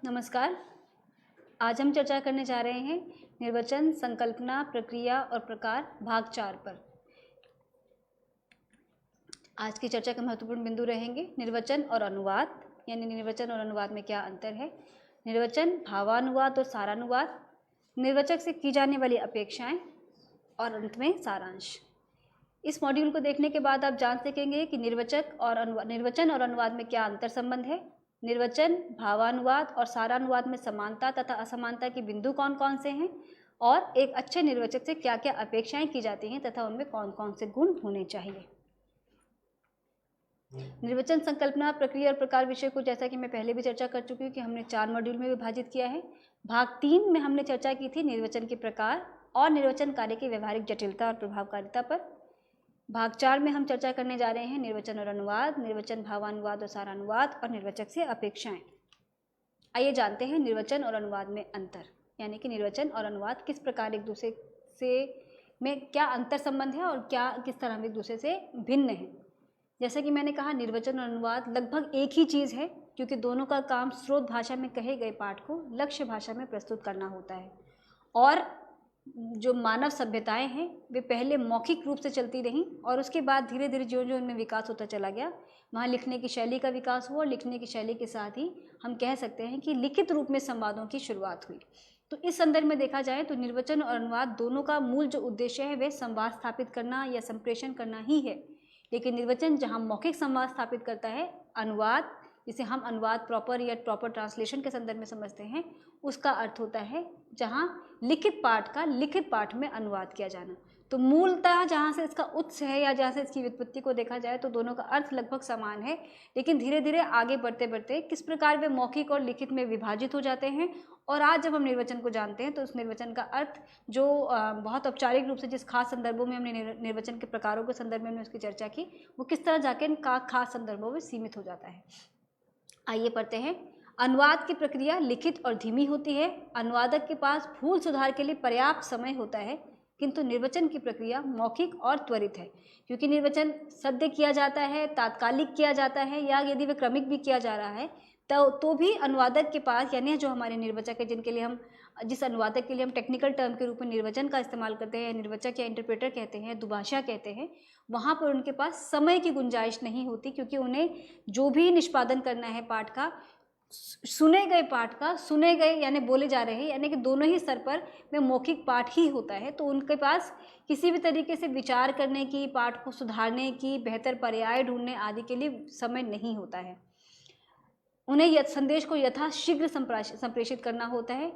नमस्कार। आज हम चर्चा करने जा रहे हैं निर्वचन, संकल्पना, प्रक्रिया और प्रकार भाग 4 पर। आज की चर्चा के महत्वपूर्ण बिंदु रहेंगे निर्वचन और अनुवाद, यानी निर्वचन और अनुवाद में क्या अंतर है, निर्वचन, भावानुवाद और सारानुवाद, निर्वचक से की जाने वाली अपेक्षाएं और अंत में सारांश। इस मॉड्यूल को देखने के बाद आप जान सकेंगे कि निर्वचन और अनुवाद में क्या अंतर संबंध है, निर्वचन, भावानुवाद और सारानुवाद में समानता तथा असमानता के बिंदु कौन कौन से हैं और एक अच्छे निर्वचक से क्या क्या अपेक्षाएं की जाती हैं तथा उनमें कौन कौन से गुण होने चाहिए। निर्वचन, संकल्पना, प्रक्रिया और प्रकार विषय को जैसा कि मैं पहले भी चर्चा कर चुकी हूँ कि हमने 4 मॉड्यूल में विभाजित किया है। भाग 3 में हमने चर्चा की थी निर्वचन के प्रकार और निर्वचन कार्य की व्यवहारिक जटिलता और प्रभावकारिता पर। भाग 4 में हम चर्चा करने जा रहे हैं निर्वचन और अनुवाद, निर्वचन, भावानुवाद और सारानुवाद और निर्वचक से अपेक्षाएं। आइए जानते हैं निर्वचन और अनुवाद में अंतर, यानी कि निर्वचन और अनुवाद किस प्रकार एक दूसरे से में क्या अंतर संबंध है और क्या किस तरह एक दूसरे से भिन्न है। जैसा कि मैंने कहा, निर्वचन और अनुवाद लगभग एक ही चीज़ है, क्योंकि दोनों का काम स्रोत भाषा में कहे गए पाठ को लक्ष्य भाषा में प्रस्तुत करना होता है। और जो मानव सभ्यताएं हैं वे पहले मौखिक रूप से चलती रहीं और उसके बाद धीरे धीरे जो जो उनमें विकास होता चला गया, वहाँ लिखने की शैली का विकास हुआ और लिखने की शैली के साथ ही हम कह सकते हैं कि लिखित रूप में संवादों की शुरुआत हुई। तो इस संदर्भ में देखा जाए तो निर्वचन और अनुवाद दोनों का मूल जो उद्देश्य है वह संवाद स्थापित करना या संप्रेषण करना ही है। लेकिन निर्वचन जहाँ मौखिक संवाद स्थापित करता है, अनुवाद जिसे हम अनुवाद प्रॉपर या प्रॉपर ट्रांसलेशन के संदर्भ में समझते हैं, उसका अर्थ होता है जहाँ लिखित पाठ का लिखित पाठ में अनुवाद किया जाना। तो मूलतः जहाँ से इसका उत्स है या जहाँ से इसकी व्युत्पत्ति को देखा जाए तो दोनों का अर्थ लगभग समान है, लेकिन धीरे धीरे आगे बढ़ते बढ़ते किस प्रकार वे मौखिक और लिखित में विभाजित हो जाते हैं। और आज जब हम निर्वचन को जानते हैं तो उस निर्वचन का अर्थ जो बहुत औपचारिक रूप से जिस खास संदर्भों में हमने निर्वचन के प्रकारों के संदर्भ में हमने उसकी चर्चा की, वो किस तरह जाके इन खास संदर्भों में सीमित हो जाता है। आइए पढ़ते हैं। अनुवाद की प्रक्रिया लिखित और धीमी होती है। अनुवादक के पास भूल सुधार के लिए पर्याप्त समय होता है, किंतु निर्वचन की प्रक्रिया मौखिक और त्वरित है, क्योंकि निर्वचन सद्य किया जाता है, तात्कालिक किया जाता है, या यदि वह क्रमिक भी किया जा रहा है तो भी अनुवादक के पास, यानी जो हमारे निर्वचक है, जिनके लिए हम जिस अनुवादक के लिए हम टेक्निकल टर्म के रूप में निर्वचन का इस्तेमाल करते हैं, निर्वचक या इंटरप्रेटर कहते हैं, दुभाषा कहते हैं, वहाँ पर उनके पास समय की गुंजाइश नहीं होती, क्योंकि उन्हें जो भी निष्पादन करना है पाठ का, सुने गए पाठ का, सुने गए यानी बोले जा रहे हैं, यानी कि दोनों ही स्तर पर में मौखिक पाठ ही होता है। तो उनके पास किसी भी तरीके से विचार करने की, पाठ को सुधारने की, बेहतर पर्याय ढूंढने आदि के लिए समय नहीं होता है। उन्हें संदेश को यथाशीघ्र संप्रेषित करना होता है।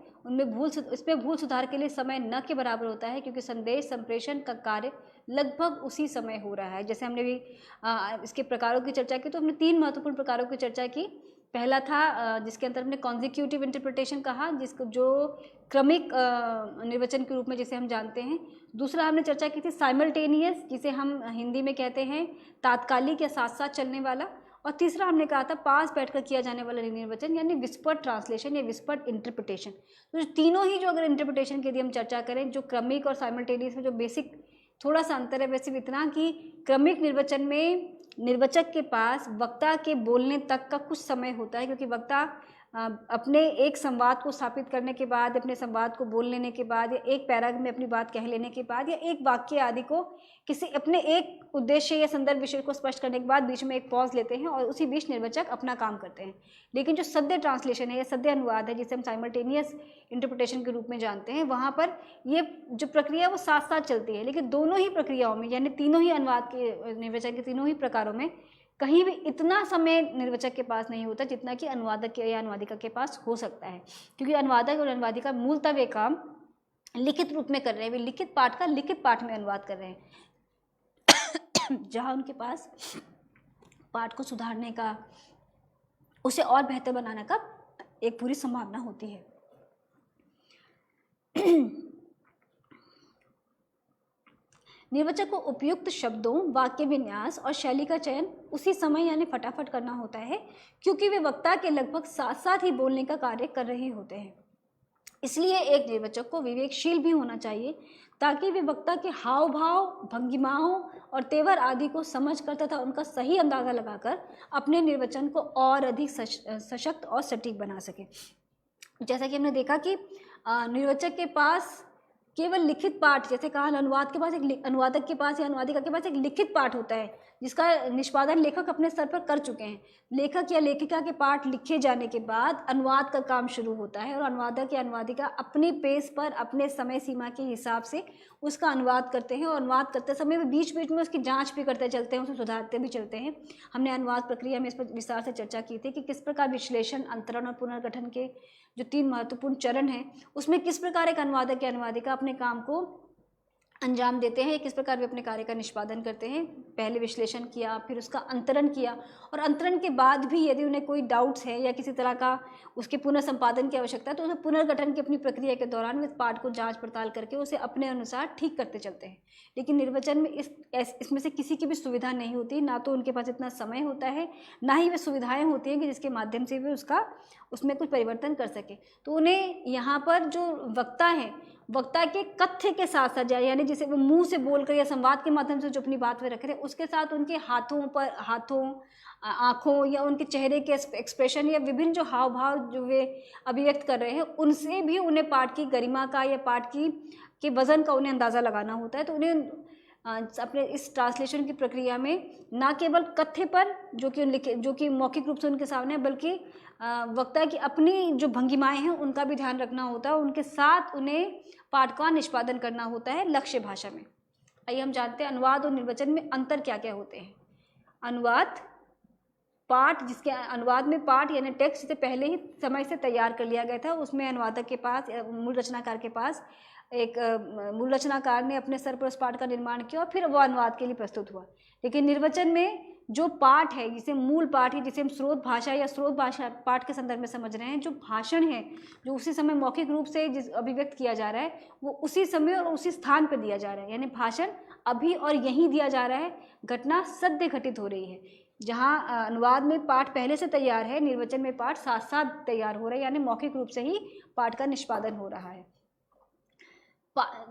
इसमें भूल सुधार के लिए समय न के बराबर होता है, क्योंकि संदेश संप्रेषण का कार्य लगभग उसी समय हो रहा है। जैसे हमने भी इसके प्रकारों की चर्चा की, तो हमने 3 महत्वपूर्ण प्रकारों की चर्चा की। पहला था जिसके अंदर हमने कॉन्जिक्यूटिव इंटरप्रिटेशन कहा, जिसको जो क्रमिक निर्वचन के रूप में जिसे हम जानते हैं। दूसरा हमने चर्चा की थी साइमल्टेनियस, जिसे हम हिंदी में कहते हैं तात्कालिक या साथ साथ चलने वाला। और तीसरा हमने कहा था पास बैठकर किया जाने वाला निर्वचन, यानी विस्पर्ड ट्रांसलेशन या विस्पर्ड इंटरप्रिटेशन। तो तीनों ही जो अगर इंटरप्रिटेशन की यदि हम चर्चा करें, जो क्रमिक और साइमल्टेनियस में जो बेसिक थोड़ा सा अंतर है, वैसे इतना कि क्रमिक निर्वचन में निर्वचक के पास वक्ता के बोलने तक का कुछ समय होता है, क्योंकि वक्ता अपने एक संवाद को स्थापित करने के बाद, अपने संवाद को बोल लेने के बाद, या एक पैराग्राफ में अपनी बात कह लेने के बाद, या एक वाक्य आदि को किसी अपने एक उद्देश्य या संदर्भ विषय को स्पष्ट करने के बाद बीच में एक पॉज लेते हैं और उसी बीच निर्वचक अपना काम करते हैं। लेकिन जो सद्य ट्रांसलेशन है या सद्य अनुवाद है, जिसे हम साइमल्टेनियस इंटरप्रिटेशन के रूप में जानते हैं, वहाँ पर ये जो प्रक्रिया वो साथ साथ चलती है। लेकिन दोनों ही प्रक्रियाओं में, यानी तीनों ही अनुवाद के निर्वचन के तीनों ही प्रकारों में कहीं भी इतना समय निर्वचक के पास नहीं होता जितना कि अनुवादक या अनुवादिका के पास हो सकता है, क्योंकि अनुवादक और अनुवादिका मूलतः वे काम लिखित रूप में कर रहे हैं, वे लिखित पाठ का लिखित पाठ में अनुवाद कर रहे हैं, जहाँ उनके पास पाठ को सुधारने का, उसे और बेहतर बनाने का एक पूरी संभावना होती है। निर्वचक को उपयुक्त शब्दों, वाक्य विन्यास और शैली का चयन उसी समय यानी फटाफट करना होता है, क्योंकि वे वक्ता के लगभग साथ साथ ही बोलने का कार्य कर रहे होते हैं। इसलिए एक निर्वचक को विवेकशील भी होना चाहिए, ताकि वे वक्ता के हाव भाव, भंगिमाओं और तेवर आदि को समझकर तथा उनका सही अंदाजा लगाकर अपने निर्वचन को और अधिक सशक्त और सटीक बना सके। जैसा कि हमने देखा कि निर्वाचक के पास केवल लिखित पाठ, जैसे कहा अनुवाद के पास अनुवादक के पास या अनुवादिका के पास एक लिखित पाठ होता है जिसका निष्पादन लेखक अपने स्तर पर कर चुके हैं। लेखक या लेखिका के पाठ लिखे जाने के बाद अनुवाद का काम शुरू होता है और अनुवादक या अनुवादिका अपने पेस पर अपने समय सीमा के हिसाब से उसका अनुवाद करते हैं और अनुवाद करते समय भी बीच बीच में उसकी जांच भी करते चलते हैं, उसे सुधारते भी चलते हैं। हमने अनुवाद प्रक्रिया में इस पर विस्तार से चर्चा की थी कि किस प्रकार विश्लेषण, अंतरण और पुनर्गठन के जो 3 महत्वपूर्ण चरण हैं उसमें किस प्रकार एक अनुवादक या अनुवादिका अपने काम को अंजाम देते हैं, किस प्रकार वे अपने कार्य का निष्पादन करते हैं। पहले विश्लेषण किया, फिर उसका अंतरण किया और अंतरण के बाद भी यदि उन्हें कोई डाउट्स है या किसी तरह का उसके पुनः संपादन की आवश्यकता है तो उसे पुनर्गठन की अपनी प्रक्रिया के दौरान वे पाठ को जांच पड़ताल करके उसे अपने अनुसार ठीक करते चलते हैं। लेकिन निर्वाचन में इसमें से किसी की भी सुविधा नहीं होती, ना तो उनके पास इतना समय होता है, ना ही वे सुविधाएँ होती हैं कि जिसके माध्यम से वे उसमें कुछ परिवर्तन कर सके। तो उन्हें यहाँ पर जो वक्ता है, वक्ता के कथ्य के साथ साथ यानी जिसे वो मुंह से बोलकर या संवाद के माध्यम से जो अपनी बात वे रख रहे हैं उसके साथ उनके हाथों, आँखों या उनके चेहरे के एक्सप्रेशन या विभिन्न जो हाव भाव जो वे अभिव्यक्त कर रहे हैं उनसे भी उन्हें पाठ की गरिमा का या पाठ के वजन का उन्हें अंदाज़ा लगाना होता है। तो उन्हें अपने इस ट्रांसलेशन की प्रक्रिया में न केवल कथ्य पर जो कि मौखिक रूप से उनके सामने है, बल्कि वक्ता की अपनी जो भंगिमाएं हैं उनका भी ध्यान रखना होता है, उनके साथ उन्हें पाठ का निष्पादन करना होता है लक्ष्य भाषा में। आइए हम जानते हैं अनुवाद और निर्वचन में अंतर क्या क्या होते हैं। अनुवाद पाठ, जिसके अनुवाद में पाठ यानी टेक्स्ट से पहले ही समय से तैयार कर लिया गया था, उसमें अनुवादक के पास, मूल रचनाकार के पास एक मूल रचनाकार ने अपने स्तर पर उस पाठ का निर्माण किया और फिर वो अनुवाद के लिए प्रस्तुत हुआ। लेकिन निर्वचन में जो पाठ है, जिसे मूल पाठ है, जिसे हम स्रोत भाषा या स्रोत भाषा पाठ के संदर्भ में समझ रहे हैं, जो भाषण है जो उसी समय मौखिक रूप से जिस अभिव्यक्त किया जा रहा है वो उसी समय और उसी स्थान पर दिया जा रहा है, यानी भाषण अभी और यहीं दिया जा रहा है, घटना सद्य घटित हो रही है। जहाँ अनुवाद में पाठ पहले से तैयार है, निर्वचन में पाठ साथ साथ तैयार हो रहा है, यानी मौखिक रूप से ही पाठ का निष्पादन हो रहा है।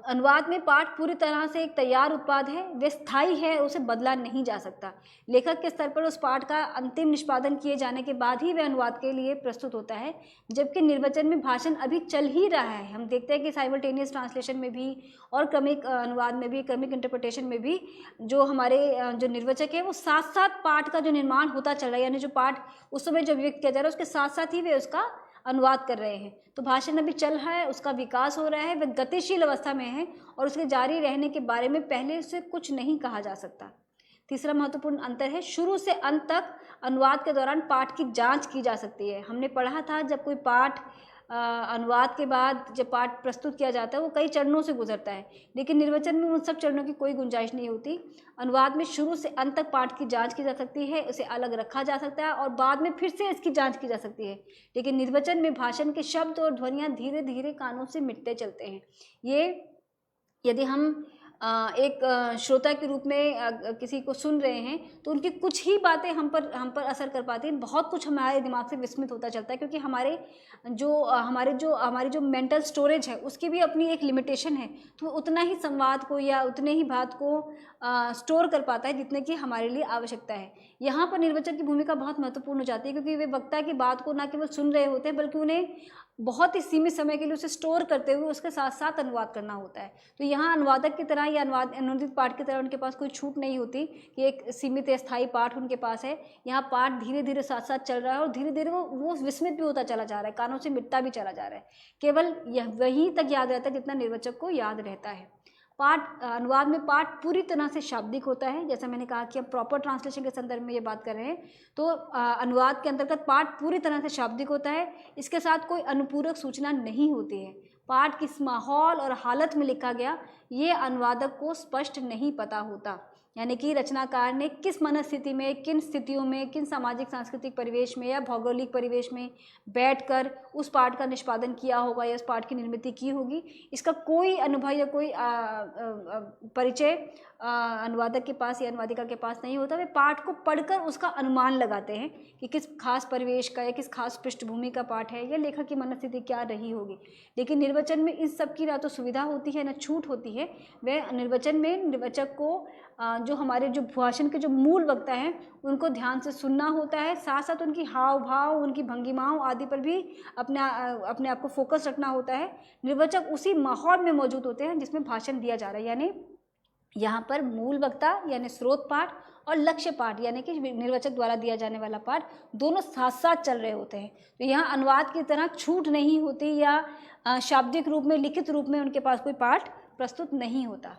अनुवाद में पाठ पूरी तरह से एक तैयार उत्पाद है, वे स्थायी है, उसे बदला नहीं जा सकता। लेखक के स्तर पर उस पाठ का अंतिम निष्पादन किए जाने के बाद ही वह अनुवाद के लिए प्रस्तुत होता है, जबकि निर्वचन में भाषण अभी चल ही रहा है। हम देखते हैं कि साइमल्टेनियस ट्रांसलेशन में भी और क्रमिक अनुवाद में भी, क्रमिक इंटरप्रिटेशन में भी जो हमारे जो निर्वचक है वो साथ साथ पाठ का जो निर्माण होता चल रहा है, यानी जो पाठ उस समय जो व्यक्त किया जा रहा है उसके साथ साथ ही वे उसका अनुवाद कर रहे हैं। तो भाषण अभी चल रहा है, उसका विकास हो रहा है, वह गतिशील अवस्था में है और उसके जारी रहने के बारे में पहले से कुछ नहीं कहा जा सकता। तीसरा महत्वपूर्ण अंतर है, शुरू से अंत तक अनुवाद के दौरान पाठ की जांच की जा सकती है। हमने पढ़ा था जब कोई पाठ अनुवाद के बाद जब पाठ प्रस्तुत किया जाता है वो कई चरणों से गुजरता है, लेकिन निर्वचन में उन सब चरणों की कोई गुंजाइश नहीं होती। अनुवाद में शुरू से अंत तक पाठ की जांच की जा सकती है, उसे अलग रखा जा सकता है और बाद में फिर से इसकी जांच की जा सकती है। लेकिन निर्वचन में भाषण के शब्द और ध्वनियाँ धीरे धीरे कानों से मिटते चलते हैं। ये यदि हम एक श्रोता के रूप में किसी को सुन रहे हैं तो उनकी कुछ ही बातें हम पर असर कर पाती हैं, बहुत कुछ हमारे दिमाग से विस्मृत होता चलता है, क्योंकि हमारी जो मेंटल स्टोरेज है उसकी भी अपनी एक लिमिटेशन है। तो उतना ही संवाद को या उतने ही बात को स्टोर कर पाता है जितने की हमारे लिए आवश्यकता है। यहाँ पर निर्वचन की भूमिका बहुत महत्वपूर्ण हो जाती है, क्योंकि वे वक्ता की बात को न केवल सुन रहे होते हैं बल्कि उन्हें बहुत ही सीमित समय के लिए उसे स्टोर करते हुए उसके साथ साथ अनुवाद करना होता है। तो यहाँ अनुवादक की तरह या अनुवादित पाठ की तरह उनके पास कोई छूट नहीं होती कि एक सीमित स्थायी पाठ उनके पास है। यहाँ पाठ धीरे धीरे साथ साथ चल रहा है और धीरे धीरे वो विस्मित भी होता चला जा रहा है, कानों से मिटता भी चला जा रहा है। केवल यह वहीं तक याद रहता है जितना निर्वचक को याद रहता है। अनुवाद में पाठ पूरी तरह से शाब्दिक होता है। जैसा मैंने कहा कि हम प्रॉपर ट्रांसलेशन के संदर्भ में ये बात कर रहे हैं, तो अनुवाद के अंतर्गत पाठ पूरी तरह से शाब्दिक होता है। इसके साथ कोई अनुपूरक सूचना नहीं होती है। पाठ किस माहौल और हालत में लिखा गया ये अनुवादक को स्पष्ट नहीं पता होता, यानी कि रचनाकार ने किस मनस्थिति में, किन स्थितियों में, किन सामाजिक सांस्कृतिक परिवेश में या भौगोलिक परिवेश में बैठकर उस पाठ का निष्पादन किया होगा या उस पाठ की निर्मिति की होगी, इसका कोई अनुभव या कोई परिचय अनुवादक के पास या अनुवादिका के पास नहीं होता। वे पाठ को पढ़कर उसका अनुमान लगाते हैं कि किस खास परिवेश का या किस खास पृष्ठभूमि का पाठ है या लेखक की मनस्थिति क्या रही होगी। लेकिन निर्वचन में इस सब की ना तो सुविधा होती है ना छूट होती है। वह निर्वचन में निर्वचक को जो हमारे जो भाषण के जो मूल वक्ता हैं उनको ध्यान से सुनना होता है, साथ साथ उनकी हाव भाव, उनकी भंगिमाओं आदि पर भी अपने आप को फोकस रखना होता है। निर्वाचक उसी माहौल में मौजूद होते हैं जिसमें भाषण दिया जा रहा है, यानी यहाँ पर मूल वक्ता यानी स्रोत पाठ और लक्ष्य पाठ यानी कि निर्वाचक द्वारा दिया जाने वाला पाठ दोनों साथ साथ चल रहे होते हैं। तो यहाँ अनुवाद की तरह छूट नहीं होती या शाब्दिक रूप में, लिखित रूप में उनके पास कोई पाठ प्रस्तुत नहीं होता।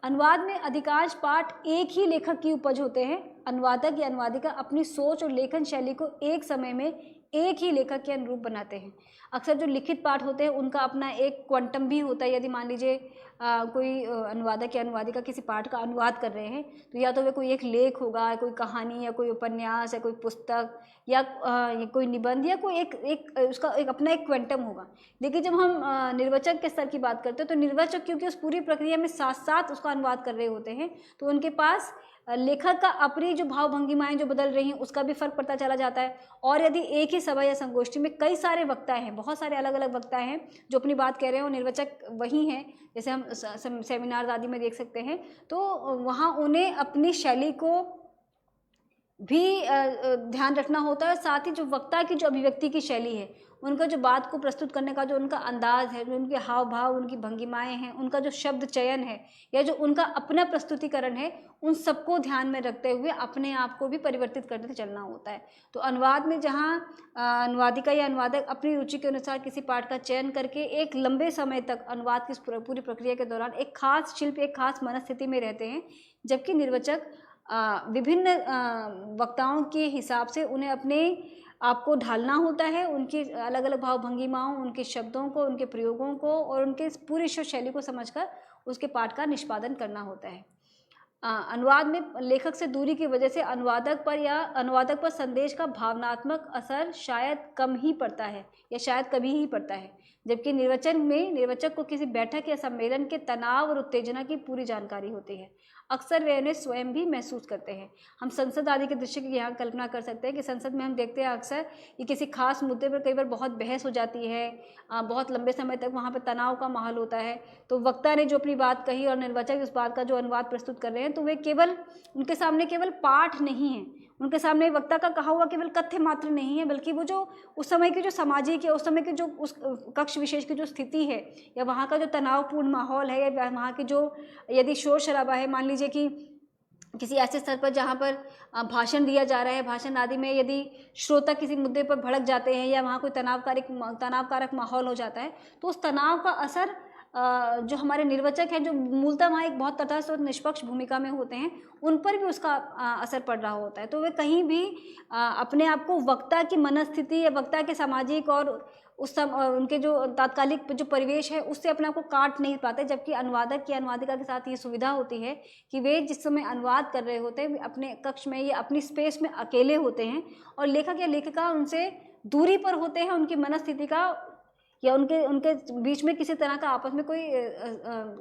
अनुवाद में अधिकांश पाठ एक ही लेखक की उपज होते हैं। अनुवादक या अनुवादिका अपनी सोच और लेखन शैली को एक समय में एक ही लेखक के अनुरूप बनाते हैं। अक्सर जो लिखित पाठ होते हैं उनका अपना एक क्वांटम भी होता है। यदि मान लीजिए कोई अनुवादक या अनुवादिका किसी पाठ का अनुवाद कर रहे हैं तो या तो वे कोई एक लेख होगा, कोई कहानी या कोई उपन्यास या कोई पुस्तक या कोई निबंध या कोई उसका एक अपना एक क्वांटम होगा। लेकिन जब हम निर्वाचक के स्तर की बात करते हैं तो निर्वाचक क्योंकि उस पूरी प्रक्रिया में साथ साथ उसका अनुवाद कर रहे होते हैं तो उनके पास लेखक का अपनी जो भाव भंगिमाएं जो बदल रही हैं उसका भी फर्क पड़ता चला जाता है। और यदि एक ही सभा या संगोष्ठी में कई सारे वक्ता हैं, बहुत सारे अलग अलग वक्ता हैं जो अपनी बात कह रहे हैं और निर्वाचक वही हैं, जैसे हम सेमिनार आदि में देख सकते हैं, तो वहाँ उन्हें अपनी शैली को भी ध्यान रखना होता है। साथ ही जो वक्ता की जो अभिव्यक्ति की शैली है, उनका जो बात को प्रस्तुत करने का जो उनका अंदाज है, जो उनके हाव भाव, उनकी भंगिमाएं हैं, उनका जो शब्द चयन है या जो उनका अपना प्रस्तुतिकरण है, उन सबको ध्यान में रखते हुए अपने आप को भी परिवर्तित करते चलना होता है। तो अनुवाद में जहाँ अनुवादिका या अनुवादक अपनी रुचि के अनुसार किसी पाठ का चयन करके एक लंबे समय तक अनुवाद की पूरी प्रक्रिया के दौरान एक खास शिल्प, एक खास मनस्थिति में रहते हैं, जबकि निर्वाचक विभिन्न वक्ताओं के हिसाब से उन्हें अपने आपको ढालना होता है, उनकी अलग अलग भाव भंगिमाओं, उनके शब्दों को, उनके प्रयोगों को और उनके पूरी शैली को समझकर उसके पाठ का निष्पादन करना होता है। अनुवाद में लेखक से दूरी की वजह से अनुवादक पर संदेश का भावनात्मक असर शायद कम ही पड़ता है या शायद कभी ही पड़ता है, जबकि निर्वचन में निर्वाचक को किसी बैठक या सम्मेलन के तनाव और उत्तेजना की पूरी जानकारी होती है। अक्सर वे उन्हें स्वयं भी महसूस करते हैं। हम संसद आदि के दृश्य की यहाँ कल्पना कर सकते हैं कि संसद में हम देखते हैं अक्सर कि किसी खास मुद्दे पर कई बार बहुत बहस हो जाती है, बहुत लंबे समय तक वहाँ पर तनाव का माहौल होता है। तो वक्ता ने जो अपनी बात कही और निर्वाचक उस बात का जो अनुवाद प्रस्तुत कर रहे हैं, तो वे केवल उनके सामने केवल पाठ नहीं है, उनके सामने वक्ता का कहा हुआ केवल कथ्य मात्र नहीं है, बल्कि वो जो उस समय की जो सामाजिक या उस समय की जो उस कक्ष विशेष की जो स्थिति है या वहाँ का जो तनावपूर्ण माहौल है या वहाँ की जो यदि शोर शराबा है, मान लीजिए कि किसी ऐसे स्तर पर जहाँ पर भाषण दिया जा रहा है, भाषण आदि में यदि श्रोता किसी मुद्दे पर भड़क जाते हैं या वहाँ कोई तनावकारक माहौल हो जाता है, तो उस तनाव का असर जो हमारे निर्वाचक हैं, जो मूलतः वहाँ एक बहुत तटस्थ और निष्पक्ष भूमिका में होते हैं, उन पर भी उसका असर पड़ रहा होता है। तो वे कहीं भी अपने आप को वक्ता की मनस्थिति या वक्ता के सामाजिक और उनके जो तात्कालिक जो परिवेश है उससे अपने आप को काट नहीं पाते, जबकि अनुवादक की अनुवादिका के साथ ये सुविधा होती है कि वे जिस समय अनुवाद कर रहे होते हैं अपने कक्ष में या अपनी स्पेस में अकेले होते हैं और लेखक या लेखिका उनसे दूरी पर होते हैं, उनकी मनस्थिति का या उनके बीच में किसी तरह का आपस में कोई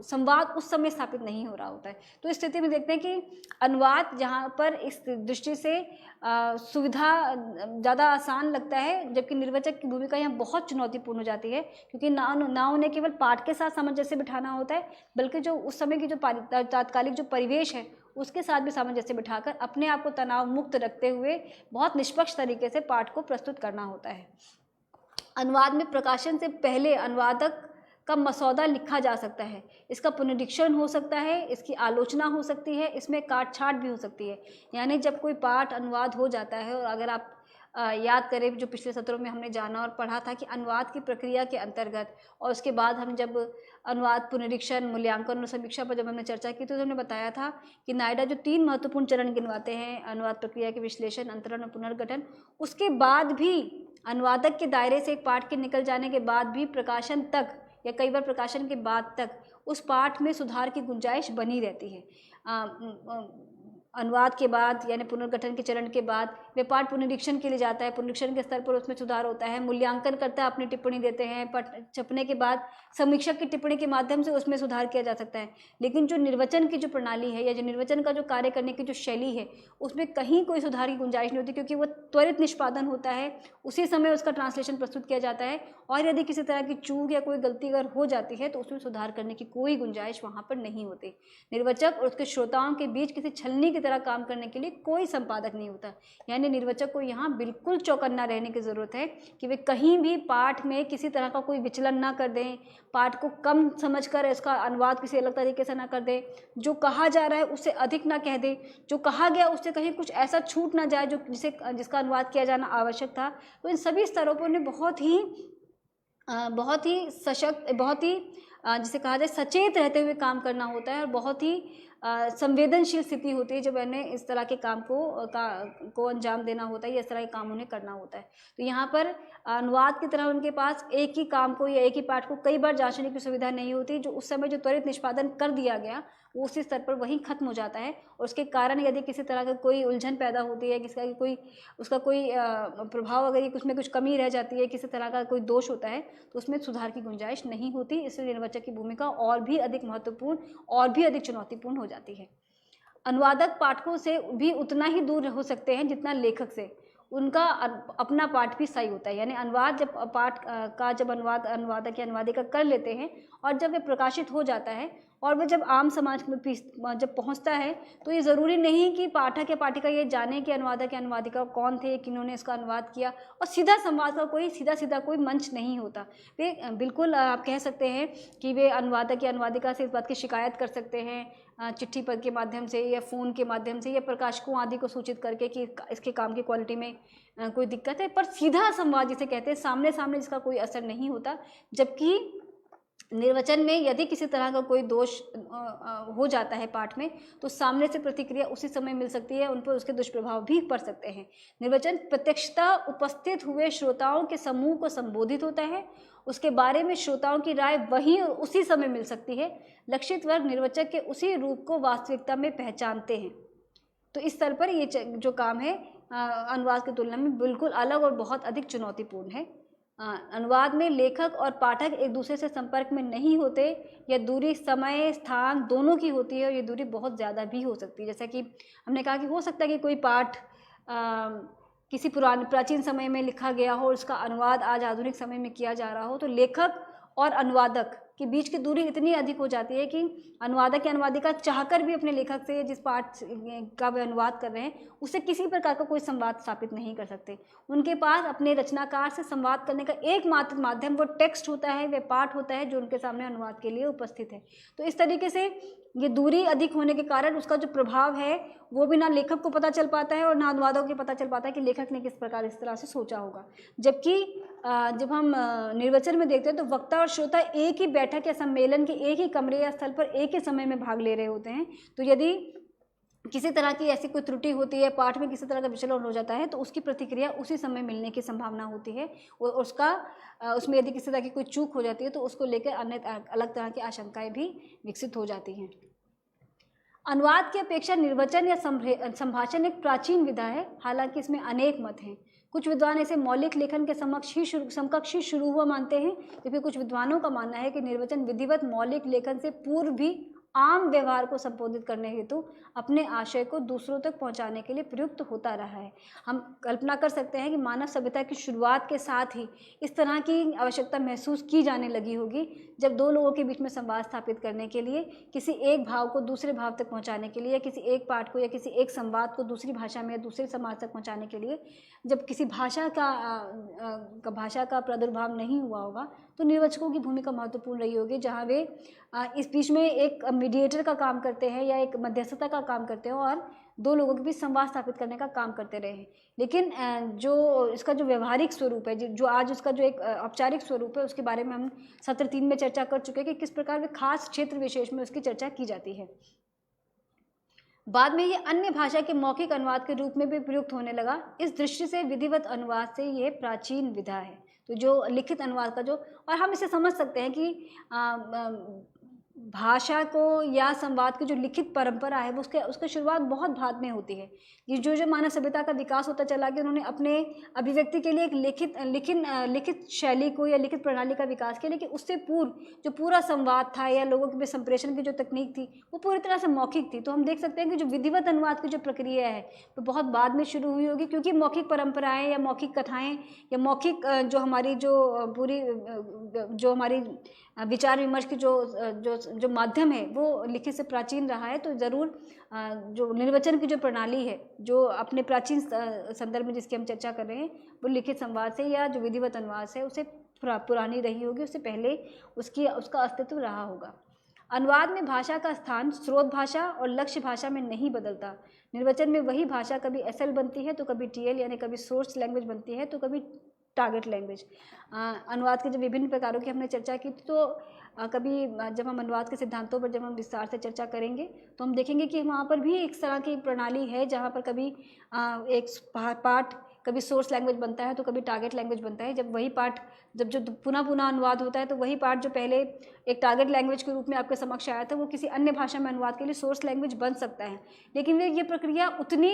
संवाद उस समय स्थापित नहीं हो रहा होता है। तो इस स्थिति में देखते हैं कि अनुवाद जहाँ पर इस दृष्टि से सुविधा ज़्यादा आसान लगता है, जबकि निर्वाचक की भूमिका यहाँ बहुत चुनौतीपूर्ण हो जाती है, क्योंकि ना उन्हें केवल पाठ के साथ सामंजस्य बिठाना होता है, बल्कि जो उस समय की जो तात्कालिक जो परिवेश है उसके साथ भी सामंजस्य बिठाकर अपने आप को तनाव मुक्त रखते हुए बहुत निष्पक्ष तरीके से पाठ को प्रस्तुत करना होता है। अनुवाद में प्रकाशन से पहले अनुवादक का मसौदा लिखा जा सकता है, इसका पुनरीक्षण हो सकता है, इसकी आलोचना हो सकती है, इसमें काट छाट भी हो सकती है। यानी जब कोई पाठ अनुवाद हो जाता है, और अगर आप याद करें जो पिछले सत्रों में हमने जाना और पढ़ा था कि अनुवाद की प्रक्रिया के अंतर्गत और उसके बाद हम जब अनुवाद पुनरीक्षण, मूल्यांकन और समीक्षा पर जब हमने चर्चा की तो हमने बताया था कि नायडा जो 3 महत्वपूर्ण चरण गिनवाते हैं, अनुवाद प्रक्रिया के विश्लेषण, अंतरण और पुनर्गठन, उसके बाद भी अनुवादक के दायरे से एक पाठ के निकल जाने के बाद भी प्रकाशन तक या कई बार प्रकाशन के बाद तक उस पाठ में सुधार की गुंजाइश बनी रहती है। अनुवाद के बाद यानी पुनर्गठन के चरण के बाद वे पाठ पुनरीक्षण के लिए जाता है, पुनरीक्षण के स्तर पर उसमें सुधार होता है, मूल्यांकन करता है, अपनी टिप्पणी देते हैं, छपने के बाद समीक्षक की टिप्पणी के माध्यम से उसमें सुधार किया जा सकता है। लेकिन जो निर्वचन की जो प्रणाली है या जो निर्वचन का जो कार्य करने की जो शैली है, उसमें कहीं कोई सुधार की गुंजाइश नहीं होती, क्योंकि वो त्वरित निष्पादन होता है, उसी समय उसका ट्रांसलेशन प्रस्तुत किया जाता है, और यदि किसी तरह की चूक या कोई गलती अगर हो जाती है तो उसमें सुधार करने की कोई गुंजाइश वहाँ पर नहीं होती। निर्वचक और उसके श्रोताओं के बीच किसी छलनी की तरह काम करने के लिए कोई संपादक नहीं होता। यानी निर्वचक को यहाँ बिल्कुल चौकन्ना रहने की ज़रूरत है कि वे कहीं भी पाठ में किसी तरह का कोई विचलन ना कर दें, पाठ को कम समझकर इसका अनुवाद किसी अलग तरीके से ना कर दें, जो कहा जा रहा है उससे अधिक ना कह दें, जो कहा गया उससे कहीं कुछ ऐसा छूट ना जाए जो जिसका अनुवाद किया जाना आवश्यक था। तो इन सभी स्तरों पर उन्हें बहुत ही सशक्त, बहुत ही जिसे कहा जाए सचेत रहते हुए काम करना होता है, और बहुत ही संवेदनशील स्थिति होती है जब उन्हें इस तरह के काम को अंजाम देना होता है या इस तरह के काम उन्हें करना होता है। तो यहाँ पर अनुवाद की तरह उनके पास एक ही काम को या एक ही पाठ को कई बार जांचने की सुविधा नहीं होती। जो उस समय जो त्वरित निष्पादन कर दिया गया वो उसी स्तर पर वहीं खत्म हो जाता है, और उसके कारण यदि किसी तरह का कोई उलझन पैदा होती है, उसका कोई प्रभाव, अगर उसमें कुछ कमी रह जाती है, किसी तरह का कोई दोष होता है, तो उसमें सुधार की गुंजाइश नहीं होती। इसलिए निर्वचक की भूमिका और भी अधिक महत्वपूर्ण और भी अधिक चुनौतीपूर्ण हो जाती है। अनुवादक पाठकों से भी उतना ही दूर हो सकते हैं जितना लेखक से। उनका अपना पाठ भी सही होता है, यानी अनुवाद जब पाठ का जब अनुवादक या अनुवादिका कर लेते हैं और जब वे प्रकाशित हो जाता है और वह जब आम समाज में जब पहुंचता है, तो ये ज़रूरी नहीं कि पाठक या पाठिका ये जाने कि अनुवादक या अनुवादिका कौन थे, किन्होंने इसका अनुवाद किया, और सीधा संवाद का सीधा कोई मंच नहीं होता। वे बिल्कुल आप कह सकते हैं कि वे अनुवादक या अनुवादिका से इस बात की शिकायत कर सकते हैं, चिट्ठी पत्र के माध्यम से या फ़ोन के माध्यम से या प्रकाशकों आदि को सूचित करके कि इसके काम की क्वालिटी में कोई दिक्कत है, पर सीधा संवाद जिसे कहते हैं, सामने सामने जिसका कोई असर नहीं होता। जबकि निर्वचन में यदि किसी तरह का कोई दोष हो जाता है पाठ में, तो सामने से प्रतिक्रिया उसी समय मिल सकती है, उन पर उसके दुष्प्रभाव भी पड़ सकते हैं। निर्वचन प्रत्यक्षता उपस्थित हुए श्रोताओं के समूह को संबोधित होता है, उसके बारे में श्रोताओं की राय वहीं उसी समय मिल सकती है। लक्षित वर्ग निर्वचक के उसी रूप को वास्तविकता में पहचानते हैं। तो इस स्तर पर ये जो काम है अनुवाद की तुलना में बिल्कुल अलग और बहुत अधिक चुनौतीपूर्ण है। अनुवाद में लेखक और पाठक एक दूसरे से संपर्क में नहीं होते, या दूरी समय स्थान दोनों की होती है, और ये दूरी बहुत ज़्यादा भी हो सकती है। जैसा कि हमने कहा कि हो सकता है कि कोई पाठ किसी प्राचीन समय में लिखा गया हो, उसका अनुवाद आज आधुनिक समय में किया जा रहा हो, तो लेखक और अनुवादक के बीच की दूरी इतनी अधिक हो जाती है कि अनुवादक या अनुवादिका चाहकर भी अपने लेखक से जिस पाठ का वे अनुवाद कर रहे हैं उससे किसी प्रकार का कोई संवाद स्थापित नहीं कर सकते। उनके पास अपने रचनाकार से संवाद करने का एकमात्र माध्यम वो टेक्स्ट होता है, वह पाठ होता है जो उनके सामने अनुवाद के लिए उपस्थित है। तो इस तरीके से ये दूरी अधिक होने के कारण उसका जो प्रभाव है वो भी ना लेखक को पता चल पाता है और ना अनुवादक को पता चल पाता है कि लेखक ने किस प्रकार इस तरह से सोचा होगा। जबकि जब हम निर्वचन में देखते हैं तो वक्ता और श्रोता एक ही बैठक या सम्मेलन के एक ही कमरे या स्थल पर एक ही समय में भाग ले रहे होते हैं। तो यदि किसी तरह की ऐसी कोई त्रुटि होती है, पाठ में किसी तरह का विचलन हो जाता है, तो उसकी प्रतिक्रिया उसी समय मिलने की संभावना होती है, और उसमें यदि किसी तरह की कोई चूक हो जाती है तो उसको लेकर अन्य अलग तरह की आशंकाएं भी विकसित हो जाती हैं। अनुवाद की अपेक्षा निर्वचन या संभाषण एक प्राचीन विधा है, हालांकि इसमें अनेक मत हैं। कुछ विद्वान इसे मौलिक लेखन के समकक्ष ही शुरू हुआ मानते हैं, जबकि कुछ विद्वानों का मानना है कि निर्वचन विधिवत मौलिक लेखन से पूर्व भी आम व्यवहार को संबोधित करने हेतु अपने आशय को दूसरों तक पहुंचाने के लिए प्रयुक्त होता रहा है। हम कल्पना कर सकते हैं कि मानव सभ्यता की शुरुआत के साथ ही इस तरह की आवश्यकता महसूस की जाने लगी होगी, जब दो लोगों के बीच में संवाद स्थापित करने के लिए, किसी एक भाव को दूसरे भाव तक पहुंचाने के लिए, या किसी एक पाठ को या किसी एक संवाद को दूसरी भाषा में या दूसरे समाज तक पहुंचाने के लिए, जब किसी भाषा का प्रादुर्भाव नहीं हुआ होगा, तो निर्वचकों की भूमिका महत्वपूर्ण रही होगी, जहाँ वे इस बीच में एक मीडिएटर का काम करते हैं या एक मध्यस्थता का काम करते हैं और दो लोगों के बीच संवाद स्थापित करने का काम करते रहे हैं। लेकिन जो इसका जो व्यवहारिक स्वरूप है, जो आज उसका जो एक औपचारिक स्वरूप है, उसके बारे में हम सत्र 3 में चर्चा कर चुके हैं कि किस प्रकार वे खास क्षेत्र विशेष में उसकी चर्चा की जाती है। बाद में ये अन्य भाषा के मौखिक अनुवाद के रूप में भी प्रयुक्त होने लगा। इस दृष्टि से विधिवत अनुवाद से ये प्राचीन विधा है। तो जो लिखित अनुवाद का जो, और हम इसे समझ सकते हैं कि भाषा को या संवाद की जो लिखित परंपरा है वो उसकी शुरुआत बहुत बाद में होती है। ये जो मानव सभ्यता का विकास होता चला गया, उन्होंने अपने अभिव्यक्ति के लिए एक लिखित शैली को या लिखित प्रणाली का विकास किया, लेकिन उससे पूर्व जो पूरा संवाद था या लोगों के बीच संप्रेषण की जो तकनीक थी वो पूरी तरह से मौखिक थी। तो हम देख सकते हैं कि जो विधिवत अनुवाद की जो प्रक्रिया है वो बहुत बाद में शुरू हुई होगी, क्योंकि मौखिक परंपराएं या मौखिक कथाएं या मौखिक जो हमारी जो पूरी जो हमारी विचार विमर्श की जो माध्यम है वो लिखित से प्राचीन रहा है। तो ज़रूर जो निर्वचन की जो प्रणाली है जो अपने प्राचीन संदर्भ में जिसकी हम चर्चा कर रहे हैं वो लिखित संवाद से या जो विधिवत अनुवाद है उसे पुरानी रही होगी, उससे पहले उसका अस्तित्व रहा होगा। अनुवाद में भाषा का स्थान स्रोत भाषा और लक्ष्य भाषा में नहीं बदलता। निर्वचन में वही भाषा कभी एसएल बनती है तो कभी टीएल यानी कभी सोर्स लैंग्वेज बनती है तो कभी टारगेट लैंग्वेज। अनुवाद के जो विभिन्न प्रकारों की हमने चर्चा की, तो कभी जब हम अनुवाद के सिद्धांतों पर जब हम विस्तार से चर्चा करेंगे तो हम देखेंगे कि वहाँ पर भी एक तरह की प्रणाली है जहाँ पर कभी एक पार्ट कभी सोर्स लैंग्वेज बनता है तो कभी टारगेट लैंग्वेज बनता है। जब वही पार्ट जो पुनः अनुवाद होता है तो वही पार्ट जो पहले एक टारगेट लैंग्वेज के रूप में आपके समक्ष आया था वो किसी अन्य भाषा में अनुवाद के लिए सोर्स लैंग्वेज बन सकता है। लेकिन ये प्रक्रिया उतनी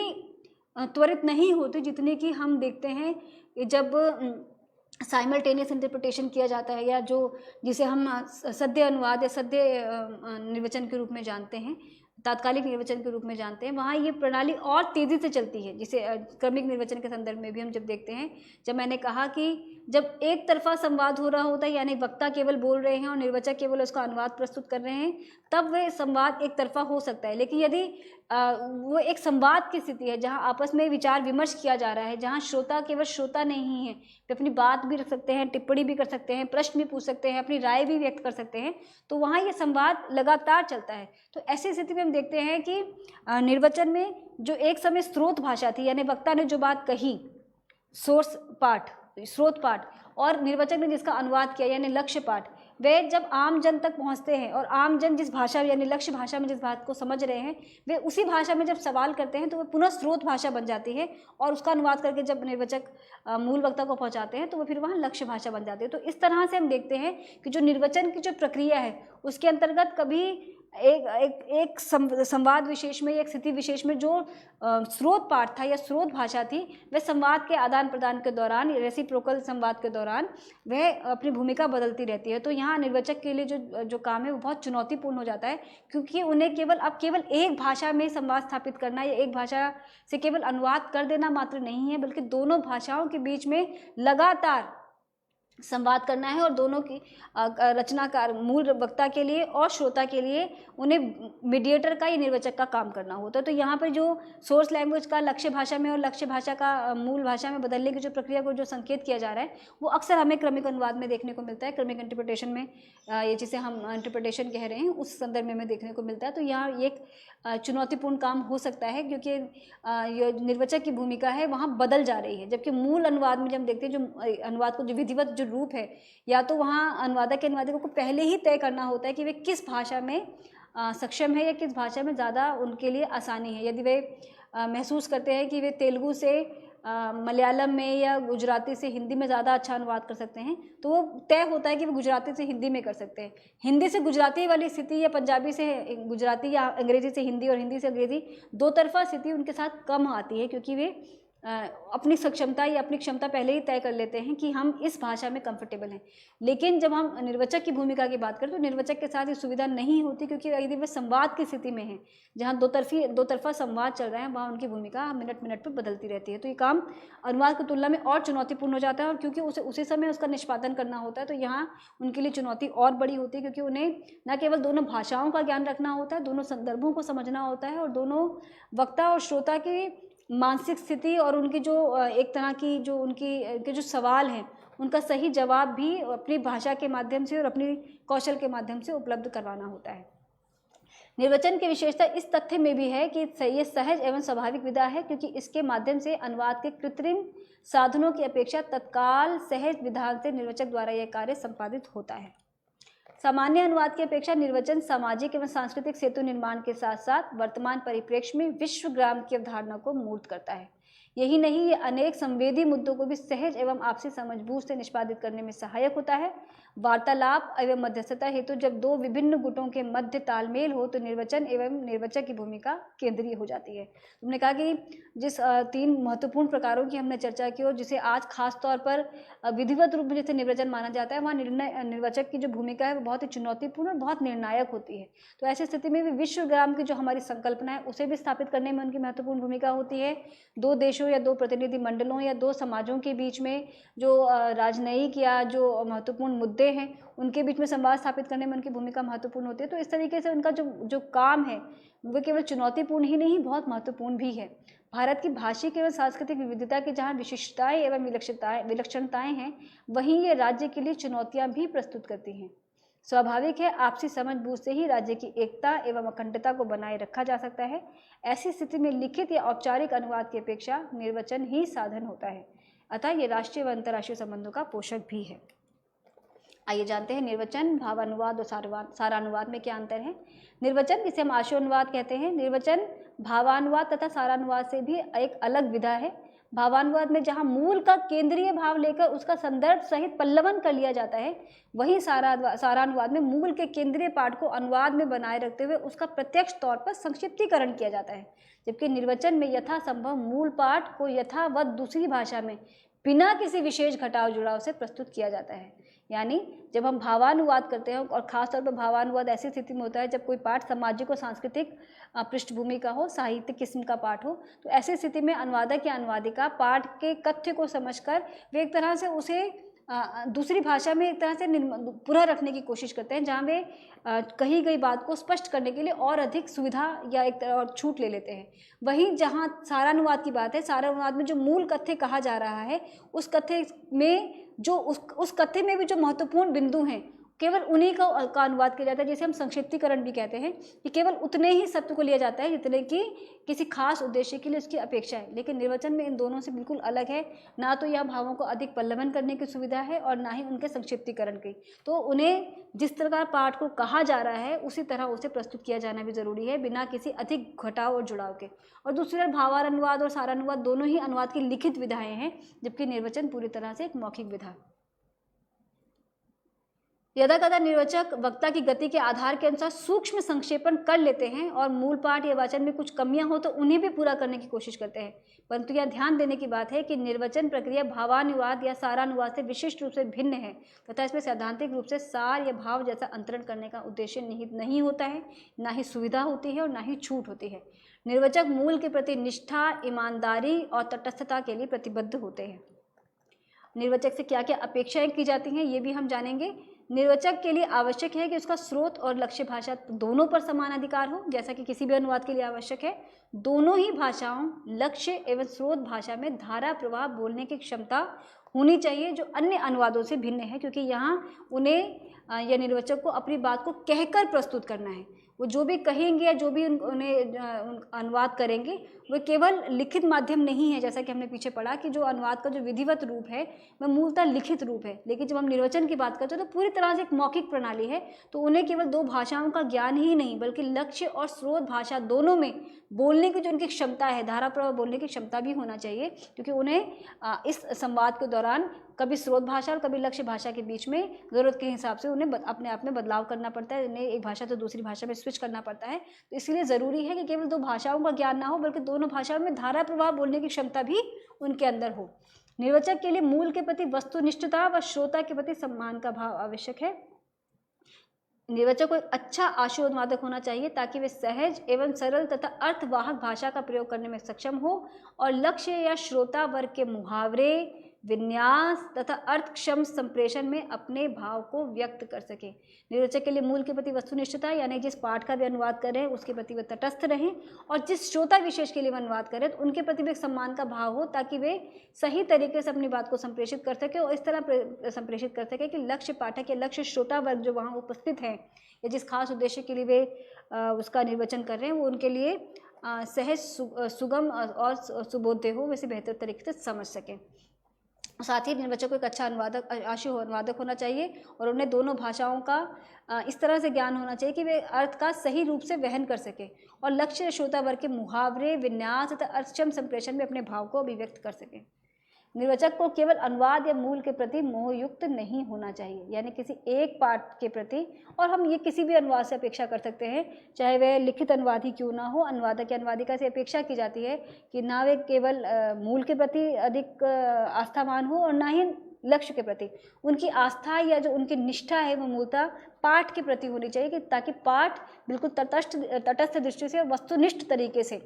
त्वरित नहीं होती जितनी कि हम देखते हैं जब साइमल्टेनियस इंटरप्रिटेशन किया जाता है या जिसे हम सद्य अनुवाद या सद्य निर्वचन के रूप में जानते हैं, तात्कालिक निर्वचन के रूप में जानते हैं। वहाँ ये प्रणाली और तेज़ी से चलती है, जिसे क्रमिक निर्वचन के संदर्भ में भी हम जब देखते हैं, जब मैंने कहा कि जब एक तरफा संवाद हो रहा होता है यानी वक्ता केवल बोल रहे हैं और निर्वचक केवल उसका अनुवाद प्रस्तुत कर रहे हैं, तब वह संवाद एक तरफा हो सकता है। लेकिन यदि वो एक संवाद की स्थिति है जहाँ आपस में विचार विमर्श किया जा रहा है, जहाँ श्रोता केवल श्रोता नहीं है, वे अपनी बात भी रख सकते हैं, टिप्पणी भी कर सकते हैं, प्रश्न भी पूछ सकते हैं, अपनी राय भी व्यक्त कर सकते हैं, तो वहाँ ये संवाद लगातार चलता है। तो ऐसी स्थिति में हम देखते हैं कि निर्वचन में जो एक समय स्रोत भाषा थी यानी वक्ता ने जो बात कही, सोर्स पार्ट, स्रोत पार्ट, और निर्वचक ने जिसका अनुवाद किया यानी लक्ष्य पार्ट, वे जब आम जन तक पहुंचते हैं और आम जन जिस भाषा यानी लक्ष्य भाषा में जिस बात को समझ रहे हैं वे उसी भाषा में जब सवाल करते हैं तो वह पुनः स्रोत भाषा बन जाती है, और उसका अनुवाद करके जब निर्वचक मूल वक्ता को पहुंचाते हैं तो वह फिर वहाँ लक्ष्य भाषा बन जाती है। तो इस तरह से हम देखते हैं कि जो निर्वचन की जो प्रक्रिया है उसके अंतर्गत कभी एक संवाद विशेष में, एक स्थिति विशेष में जो स्रोत पाठ था या स्रोत भाषा थी, वह संवाद के आदान प्रदान के दौरान, रेसिप्रोकल संवाद के दौरान वह अपनी भूमिका बदलती रहती है। तो यहाँ निर्वचक के लिए जो काम है वो बहुत चुनौतीपूर्ण हो जाता है, क्योंकि उन्हें केवल एक भाषा में संवाद स्थापित करना या एक भाषा से केवल अनुवाद कर देना मात्र नहीं है, बल्कि दोनों भाषाओं के बीच में लगातार संवाद करना है और दोनों की रचनाकार मूल वक्ता के लिए और श्रोता के लिए उन्हें मीडिएटर का या निर्वचक का काम करना होता है। तो यहाँ पर जो सोर्स लैंग्वेज का लक्ष्य भाषा में और लक्ष्य भाषा का मूल भाषा में बदलने की जो प्रक्रिया को जो संकेत किया जा रहा है वो अक्सर हमें क्रमिक अनुवाद में देखने को मिलता है। क्रमिक इंटरप्रिटेशन में ये जिसे हम इंटरप्रिटेशन कह रहे हैं उस संदर्भ में हमें देखने को मिलता है। तो यहाँ एक चुनौतीपूर्ण काम हो सकता है, क्योंकि ये निर्वचक की भूमिका है वहाँ बदल जा रही है, जबकि मूल अनुवाद में जब हम देखते हैं जो अनुवाद को जो विधिवत जो रूप है, या तो वहाँ अनुवादक के अनुवादकों को पहले ही तय करना होता है कि वे किस भाषा में सक्षम है या किस भाषा में ज़्यादा उनके लिए आसानी है। यदि वे महसूस करते हैं कि वे तेलुगु से मलयालम में या गुजराती से हिंदी में ज़्यादा अच्छा अनुवाद कर सकते हैं, तो वो तय होता है कि वो गुजराती से हिंदी में कर सकते हैं। हिंदी से गुजराती वाली स्थिति या पंजाबी से गुजराती या अंग्रेज़ी से हिंदी और हिंदी से अंग्रेज़ी दो तरफा स्थिति उनके साथ कम आती है, क्योंकि वे अपनी सक्षमता या अपनी क्षमता पहले ही तय कर लेते हैं कि हम इस भाषा में कंफर्टेबल हैं। लेकिन जब हम निर्वचक की भूमिका की बात करें तो निर्वचक के साथ ये सुविधा नहीं होती, क्योंकि यदि वे संवाद की स्थिति में हैं जहाँ दो तरफा संवाद चल रहा है, वहाँ उनकी भूमिका मिनट मिनट पर बदलती रहती है। तो ये काम अनुवाद की तुलना में और चुनौतीपूर्ण हो जाता है, और क्योंकि उसी समय उसका निष्पादन करना होता है तो यहाँ उनके लिए चुनौती और बड़ी होती है, क्योंकि उन्हें न केवल दोनों भाषाओं का ज्ञान रखना होता है, दोनों संदर्भों को समझना होता है, और दोनों वक्ता और श्रोता की मानसिक स्थिति और उनकी जो एक तरह की जो उनके जो सवाल हैं उनका सही जवाब भी अपनी भाषा के माध्यम से और अपनी कौशल के माध्यम से उपलब्ध करवाना होता है। निर्वचन की विशेषता इस तथ्य में भी है कि ये सहज एवं स्वाभाविक विधा है, क्योंकि इसके माध्यम से अनुवाद के कृत्रिम साधनों की अपेक्षा तत्काल सहज विधान से निर्वचक द्वारा यह कार्य संपादित होता है। सामान्य अनुवाद की अपेक्षा निर्वचन सामाजिक एवं सांस्कृतिक सेतु निर्माण के साथ साथ वर्तमान परिप्रेक्ष्य में विश्वग्राम की अवधारणा को मूर्त करता है। यही नहीं, ये अनेक संवेदी मुद्दों को भी सहज एवं आपसी समझबूझ से निष्पादित करने में सहायक होता है। वार्तालाप एवं मध्यस्थता हेतु जब दो विभिन्न गुटों के मध्य तालमेल हो तो निर्वचन एवं निर्वचक की भूमिका केंद्रीय हो जाती है। तुमने कहा कि जिस 3 महत्वपूर्ण प्रकारों की हमने चर्चा की और जिसे आज खास तौर पर विधिवत रूप में जैसे निर्वचन माना जाता है, वहाँ निर्वचक की जो भूमिका है वो बहुत ही चुनौतीपूर्ण और बहुत निर्णायक होती है। तो ऐसी स्थिति में भी विश्वग्राम की जो हमारी संकल्पना है उसे भी स्थापित करने में उनकी महत्वपूर्ण भूमिका होती है। 2 देशों या 2 प्रतिनिधि मंडलों या 2 समाजों के बीच में जो राजनयिक या जो महत्वपूर्ण मुद्दे हैं उनके बीच में संवाद स्थापित करने में उनकी भूमिका महत्वपूर्ण होती है। तो इस तरीके से उनका जो काम है वो केवल चुनौतीपूर्ण ही नहीं, बहुत महत्वपूर्ण भी है। भारत की भाषिक एवं सांस्कृतिक विविधता की जहाँ विशिष्टताएं एवं विलक्षणताएं हैं, वहीं ये राज्य के लिए चुनौतियां भी प्रस्तुत करती हैं। स्वाभाविक है, आपसी समझबूझ से ही राज्य की एकता एवं अखंडता को बनाए रखा जा सकता है। ऐसी स्थिति में लिखित या औपचारिक अनुवाद की अपेक्षा निर्वचन ही साधन होता है। अतः ये राष्ट्रीय व अंतर्राष्ट्रीय संबंधों का पोषक भी है। आइए जानते हैं निर्वचन, भावानुवाद और सारानुवाद में क्या अंतर है। निर्वचन, जिसे हम आशुनुवाद कहते हैं, निर्वचन भावानुवाद तथा सारानुवाद से भी एक अलग विधा है। भावानुवाद में जहाँ मूल का केंद्रीय भाव लेकर उसका संदर्भ सहित पल्लवन कर लिया जाता है, वहीं सारानुवाद में मूल के केंद्रीय पाठ को अनुवाद में बनाए रखते हुए उसका प्रत्यक्ष तौर पर संक्षिप्तीकरण किया जाता है। जबकि निर्वचन में यथासंभव मूल पाठ को यथावत दूसरी भाषा में बिना किसी विशेष घटाव जुड़ाव से प्रस्तुत किया जाता है। यानी जब हम भावानुवाद करते हैं, और खासतौर पर भावानुवाद ऐसी स्थिति में होता है जब कोई पाठ सामाजिक और सांस्कृतिक पृष्ठभूमि का हो, साहित्यिक किस्म का पाठ हो, तो ऐसी स्थिति में अनुवादक या अनुवादिका पाठ के कथ्य को समझकर वे एक तरह से उसे दूसरी भाषा में एक तरह से पूरा रखने की कोशिश करते हैं, जहाँ वे कही गई बात को स्पष्ट करने के लिए और अधिक सुविधा या एक तरह और छूट ले लेते हैं। वहीं जहाँ सारानुवाद की बात है, सारानुवाद में जो मूल कथ्य कहा जा रहा है, उस कथ्य में जो उस कथ्य में भी जो महत्वपूर्ण बिंदु हैं, केवल उन्हीं का अनुवाद किया जाता है, जिसे हम संक्षिप्तीकरण भी कहते हैं, कि केवल उतने ही शब्द को लिया जाता है जितने कि किसी खास उद्देश्य के लिए उसकी अपेक्षा है। लेकिन निर्वचन में इन दोनों से बिल्कुल अलग है, ना तो यह भावों को अधिक पल्लवन करने की सुविधा है और ना ही उनके संक्षिप्तीकरण की। तो उन्हें जिस तरह पाठ को कहा जा रहा है उसी तरह उसे प्रस्तुत किया जाना भी जरूरी है, बिना किसी अधिक घटाव और जुड़ाव के। और दूसरी तरफ भावानुवाद और सारानुवाद दोनों ही अनुवाद की लिखित विधाएं हैं, जबकि निर्वचन पूरी तरह से एक मौखिक विधा। यदाकदा निर्वचक वक्ता की गति के आधार के अनुसार सूक्ष्म संक्षेपण कर लेते हैं और मूल पाठ या वाचन में कुछ कमियां हो तो उन्हें भी पूरा करने की कोशिश करते हैं। परंतु यह ध्यान देने की बात है कि निर्वचन प्रक्रिया भावानुवाद या सारानुवाद से विशिष्ट रूप से भिन्न है तथा इसमें सैद्धांतिक रूप से सार या भाव जैसा अंतरण करने का उद्देश्य निहित नहीं होता है, ना ही सुविधा होती है और ना ही छूट होती है। निर्वचक मूल के प्रति निष्ठा, ईमानदारी और तटस्थता के लिए प्रतिबद्ध होते हैं। निर्वचक से क्या क्या अपेक्षाएं की जाती हैं ये भी हम जानेंगे। निर्वचक के लिए आवश्यक है कि उसका स्रोत और लक्ष्य भाषा दोनों पर समान अधिकार हो, जैसा कि किसी भी अनुवाद के लिए आवश्यक है। दोनों ही भाषाओं, लक्ष्य एवं स्रोत भाषा में धारा प्रवाह बोलने की क्षमता होनी चाहिए, जो अन्य अनुवादों से भिन्न है, क्योंकि यहाँ उन्हें या निर्वचक को अपनी बात को कहकर प्रस्तुत करना है। वो जो भी कहेंगे या जो भी उन्हें अनुवाद करेंगे वो केवल लिखित माध्यम नहीं है, जैसा कि हमने पीछे पढ़ा कि जो अनुवाद का जो विधिवत रूप है वह मूलतः लिखित रूप है। लेकिन जब हम निर्वचन की बात करते हैं तो पूरी तरह से एक मौखिक प्रणाली है, तो उन्हें केवल 2 भाषाओं का ज्ञान ही नहीं बल्कि लक्ष्य और स्रोत भाषा दोनों में बोलने की जो उनकी क्षमता है, धारा प्रवाह बोलने की क्षमता भी होना चाहिए, क्योंकि उन्हें इस संवाद के दौरान कभी स्रोत भाषा और कभी लक्ष्य भाषा के बीच में ज़रूरत के हिसाब से उन्हें अपने आप में बदलाव करना पड़ता है, उन्हें एक भाषा से दूसरी भाषा में स्विच करना पड़ता है। तो इसलिए ज़रूरी है कि केवल 2 भाषाओं का ज्ञान ना हो बल्कि दोनों भाषाओं में धारा प्रवाह बोलने की क्षमता भी उनके अंदर हो। निर्वचक के लिए मूल के प्रति वस्तुनिष्ठता व श्रोता के प्रति सम्मान का भाव आवश्यक है। निर्वचक को एक अच्छा आशु अनुवादक होना चाहिए ताकि वे सहज एवं सरल तथा अर्थवाहक भाषा का प्रयोग करने में सक्षम हो और लक्ष्य या श्रोता वर्ग के मुहावरे, विन्यास तथा अर्थक्षम संप्रेषण में अपने भाव को व्यक्त कर सके। निर्वचक के लिए मूल के प्रति वस्तुनिष्ठता, यानी जिस पाठ का वे अनुवाद कर रहे हैं उसके प्रति वे तटस्थ रहें, और जिस श्रोता विशेष के लिए वे अनुवाद कर रहे हैं तो उनके प्रति भी एक सम्मान का भाव हो, ताकि वे सही तरीके से अपनी बात को संप्रेषित कर सके और इस तरह संप्रेषित कर सके कि लक्ष्य पाठक या लक्ष्य श्रोता वर्ग जो वहाँ उपस्थित हैं या जिस खास उद्देश्य के लिए वे उसका निर्वचन कर रहे हैं वो उनके लिए सहज, सुगम और सुबोध्य हो, वैसे बेहतर तरीके से समझ सकें। साथ ही निर्वाचक को एक अच्छा आशु अनुवादक होना चाहिए और उन्हें दोनों भाषाओं का इस तरह से ज्ञान होना चाहिए कि वे अर्थ का सही रूप से वहन कर सके और लक्ष्य श्रोता वर्ग के मुहावरे, विन्यास तथा अर्थक्षम संप्रेषण में अपने भाव को अभिव्यक्त कर सके। निर्वाचक को केवल अनुवाद या मूल के प्रति मोहयुक्त नहीं होना चाहिए, यानी किसी एक पाठ के प्रति, और हम ये किसी भी अनुवाद से अपेक्षा कर सकते हैं, चाहे वह लिखित अनुवाद ही क्यों ना हो। अनुवादक या अनुवादिका से अपेक्षा की जाती है कि ना वे केवल मूल के प्रति अधिक आस्थावान हो और ना ही लक्ष्य के प्रति। उनकी आस्था या जो उनकी निष्ठा है वो मूलतः पाठ के प्रति होनी चाहिए, कि ताकि पाठ बिल्कुल तटस्थ दृष्टि से और वस्तुनिष्ठ तरीके से,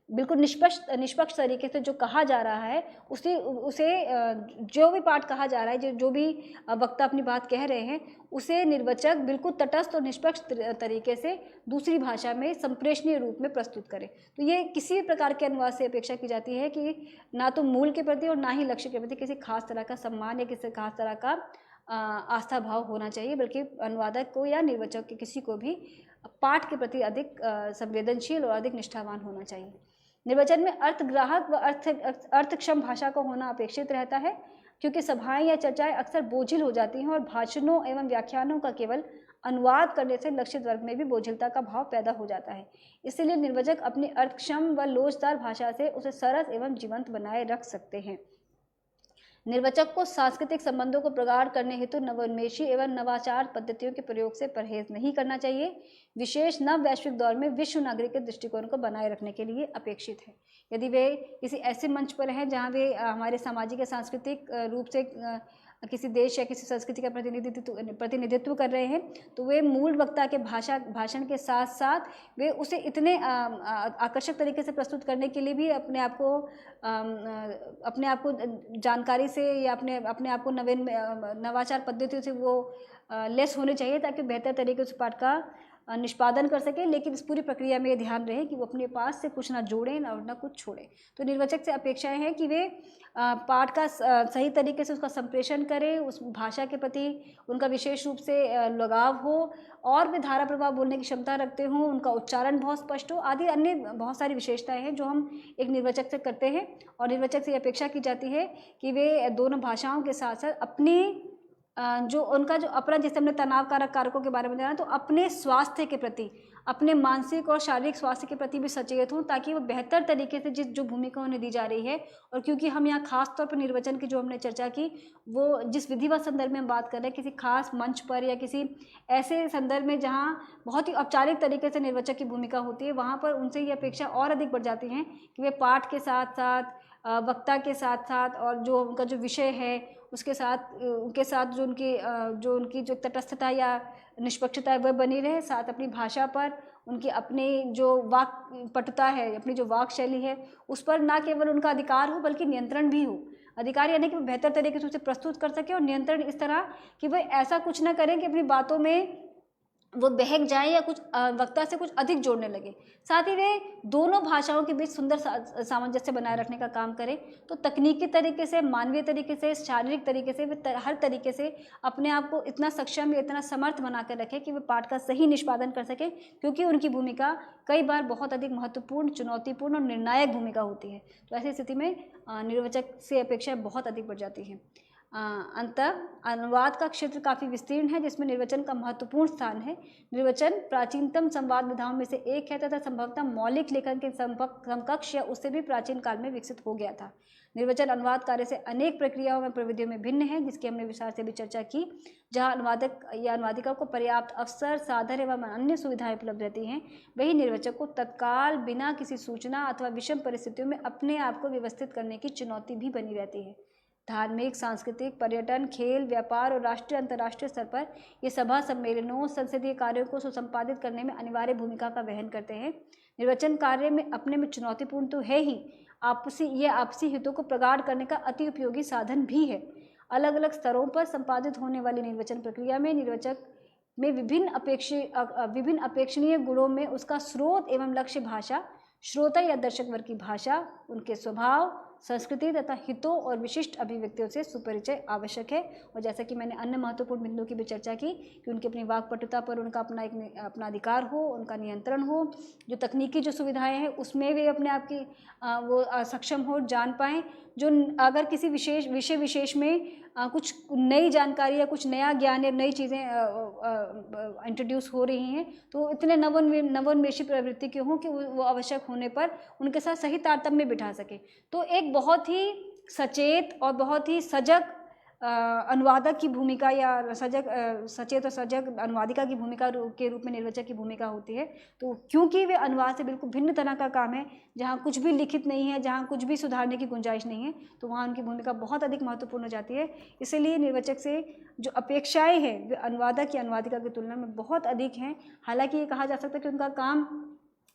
बिल्कुल निष्पक्ष तरीके से जो कहा जा रहा है उसे जो भी पाठ कहा जा रहा है, जो भी वक्ता अपनी बात कह रहे हैं, उसे निर्वाचक बिल्कुल तटस्थ और निष्पक्ष तरीके से दूसरी भाषा में संप्रेषणीय रूप में प्रस्तुत करे। तो ये किसी भी प्रकार के अनुवाद से अपेक्षा की जाती है कि ना तो मूल के प्रति और ना ही लक्ष्य के प्रति किसी खास तरह का सम्मान या किसी खास तरह का आस्था भाव होना चाहिए, बल्कि अनुवादक को या निर्वाचक के किसी को भी पाठ के प्रति अधिक संवेदनशील और अधिक निष्ठावान होना चाहिए। निर्वचन में अर्थग्राहक व अर्थक्षम भाषा का होना अपेक्षित रहता है, क्योंकि सभाएं या चर्चाएं अक्सर बोझिल हो जाती हैं और भाषणों एवं व्याख्यानों का केवल अनुवाद करने से लक्षित वर्ग में भी बोझिलता का भाव पैदा हो जाता है। इसलिए निर्वाचक अपनी अर्थक्षम व लोचदार भाषा से उसे सरस एवं जीवंत बनाए रख सकते हैं। निर्वाचक को सांस्कृतिक संबंधों को प्रगाढ़ करने हेतु नवोन्मेषी एवं नवाचार पद्धतियों के प्रयोग से परहेज नहीं करना चाहिए। विशेष नव वैश्विक दौर में विश्व नागरिक के दृष्टिकोण को बनाए रखने के लिए अपेक्षित है। यदि वे किसी ऐसे मंच पर हैं जहां वे हमारे सामाजिक या सांस्कृतिक रूप से किसी देश या किसी संस्कृति का प्रतिनिधित्व कर रहे हैं, तो वे मूल वक्ता के भाषण के साथ साथ वे उसे इतने आकर्षक तरीके से प्रस्तुत करने के लिए भी अपने आप को जानकारी से या अपने आप को नवाचार पद्धतियों से वो लेस होने चाहिए, ताकि बेहतर तरीके से पाठ का निष्पादन कर सके। लेकिन इस पूरी प्रक्रिया में ये ध्यान रहे कि वो अपने पास से कुछ ना जोड़ें और ना कुछ छोड़ें। तो निर्वाचक से अपेक्षाएं हैं कि वे पाठ का सही तरीके से उसका संप्रेषण करें, उस भाषा के प्रति उनका विशेष रूप से लगाव हो और वे धारा प्रभाव बोलने की क्षमता रखते हों, उनका उच्चारण बहुत स्पष्ट हो, आदि अन्य बहुत सारी विशेषताएं हैं जो हम एक निर्वाचक से करते हैं। और निर्वाचक से अपेक्षा की जाती है कि वे दोनों भाषाओं के साथ साथ अपनी जो उनका जो अपना, जैसे हमने तनाव कारक कारकों के बारे में जाना, तो अपने स्वास्थ्य के प्रति, अपने मानसिक और शारीरिक स्वास्थ्य के प्रति भी सचेत हों, ताकि वो बेहतर तरीके से जो भूमिका उन्हें दी जा रही है, और क्योंकि हम यहाँ खास तौर पर निर्वाचन की जो हमने चर्चा की, वो जिस विधिवत संदर्भ में हम बात कर रहे हैं, किसी खास मंच पर या किसी ऐसे संदर्भ में जहाँ बहुत ही औपचारिक तरीके से निर्वाचक की भूमिका होती है, वहाँ पर उनसे ये अपेक्षा और अधिक बढ़ जाती हैं कि वे पाठ के साथ साथ, वक्ता के साथ साथ, और जो उनका जो विषय है उसके साथ उनके साथ जो उनकी जो तटस्थता या निष्पक्षता है वह बनी रहे, साथ अपनी भाषा पर उनकी अपनी जो वाक पटुता है, अपनी जो वाक शैली है, उस पर ना केवल उनका अधिकार हो बल्कि नियंत्रण भी हो। अधिकार यानी कि वो बेहतर तरीके से उसे प्रस्तुत कर सके, और नियंत्रण इस तरह कि वह ऐसा कुछ ना करें कि अपनी बातों में वो बहक जाए या कुछ वक्ता से कुछ अधिक जोड़ने लगे। साथ ही वे दोनों भाषाओं के बीच सुंदर सामंजस्य बनाए रखने का काम करें। तो तकनीकी तरीके से, मानवीय तरीके से, शारीरिक तरीके से, वे हर तरीके से अपने आप को इतना सक्षम या इतना समर्थ बना कर रखें कि वे पाठ का सही निष्पादन कर सकें, क्योंकि उनकी भूमिका कई बार बहुत अधिक महत्वपूर्ण, चुनौतीपूर्ण और निर्णायक भूमिका होती है। तो ऐसी स्थिति में निर्वाचक से अपेक्षाएं बहुत अधिक बढ़ जाती हैं। अंततः अनुवाद का क्षेत्र काफ़ी विस्तीर्ण है, जिसमें निर्वचन का महत्वपूर्ण स्थान है। निर्वचन प्राचीनतम संवाद विधाओं में से एक है तथा संभवतः मौलिक लेखन के समकक्ष या उससे भी प्राचीन काल में विकसित हो गया था। निर्वचन अनुवाद कार्य से अनेक प्रक्रियाओं में प्रविधियों में भिन्न है, जिसकी हमने विस्तार से भी चर्चा की। जहाँ अनुवादक या अनुवादिका को पर्याप्त अवसर, साधन एवं अन्य सुविधाएं उपलब्ध रहती हैं, वही निर्वचक को तत्काल बिना किसी सूचना अथवा विषम परिस्थितियों में अपने आप को व्यवस्थित करने की चुनौती भी बनी रहती है। धार्मिक, सांस्कृतिक, पर्यटन, खेल, व्यापार और राष्ट्रीय अंतर्राष्ट्रीय स्तर पर ये सभा सम्मेलनों, संसदीय कार्यों को सुसंपादित करने में अनिवार्य भूमिका का वहन करते हैं। निर्वचन कार्य में अपने में चुनौतीपूर्ण तो है ही, आपसी हितों को प्रगाढ़ करने का अति उपयोगी साधन भी है। अलग अलग स्तरों पर संपादित होने वाली निर्वचन प्रक्रिया में निर्वचक में विभिन्न अपेक्षणीय गुणों में उसका स्रोत एवं लक्ष्य भाषा, श्रोता या दर्शक वर्ग की भाषा, उनके स्वभाव, संस्कृति तथा हितों और विशिष्ट अभिव्यक्तियों से सुपरिचय आवश्यक है। और जैसा कि मैंने अन्य महत्वपूर्ण बिंदुओं की भी चर्चा की कि उनकी अपनी वाक्पटुता पर उनका अपना अधिकार हो, उनका नियंत्रण हो, जो तकनीकी जो सुविधाएं हैं उसमें वे अपने आप की वो सक्षम हो, जान पाएँ, जो अगर किसी विषय विशेष में कुछ नई जानकारी या कुछ नया ज्ञान या नई चीज़ें इंट्रोड्यूस हो रही हैं, तो इतने नवोन्मेषी प्रवृत्ति के हों कि वो आवश्यक होने पर उनके साथ सही तारतम्य बिठा सके। तो एक बहुत ही सचेत और बहुत ही सजग अनुवादक की भूमिका या सचेत और सजग अनुवादिका की भूमिका के रूप में निर्वाचक की भूमिका होती है। तो क्योंकि वे अनुवाद से बिल्कुल भिन्न तरह का काम है, जहाँ कुछ भी लिखित नहीं है, जहाँ कुछ भी सुधारने की गुंजाइश नहीं है, तो वहाँ उनकी भूमिका बहुत अधिक महत्वपूर्ण हो जाती है। इसलिए निर्वाचक से जो अपेक्षाएं हैं वे अनुवादक या अनुवादिका की तुलना में बहुत अधिक हैं। हालांकि ये कहा जा सकता है कि उनका काम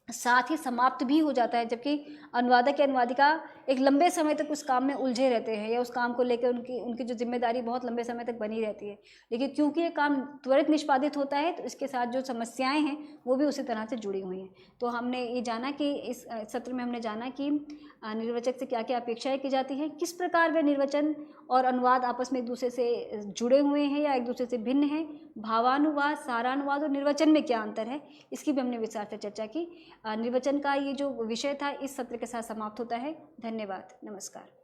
साथ ही समाप्त भी हो जाता है, जबकि अनुवादक या अनुवादिका एक लंबे समय तक उस काम में उलझे रहते हैं या उस काम को लेकर उनकी जो जिम्मेदारी बहुत लंबे समय तक बनी रहती है। लेकिन क्योंकि ये काम त्वरित निष्पादित होता है, तो इसके साथ जो समस्याएं हैं वो भी उसी तरह से जुड़ी हुई हैं। तो हमने ये जाना कि इस सत्र में हमने जाना कि निर्वाचक से क्या क्या अपेक्षाएं की जाती हैं, किस प्रकार वे निर्वचन और अनुवाद आपस में एक दूसरे से जुड़े हुए हैं या एक दूसरे से भिन्न हैं, भावानुवाद, सारानुवाद और निर्वचन में क्या अंतर है, इसकी भी हमने विस्तार से चर्चा की। निर्वचन का ये जो विषय था इस सत्र के साथ समाप्त होता है। धन्यवाद, नमस्कार।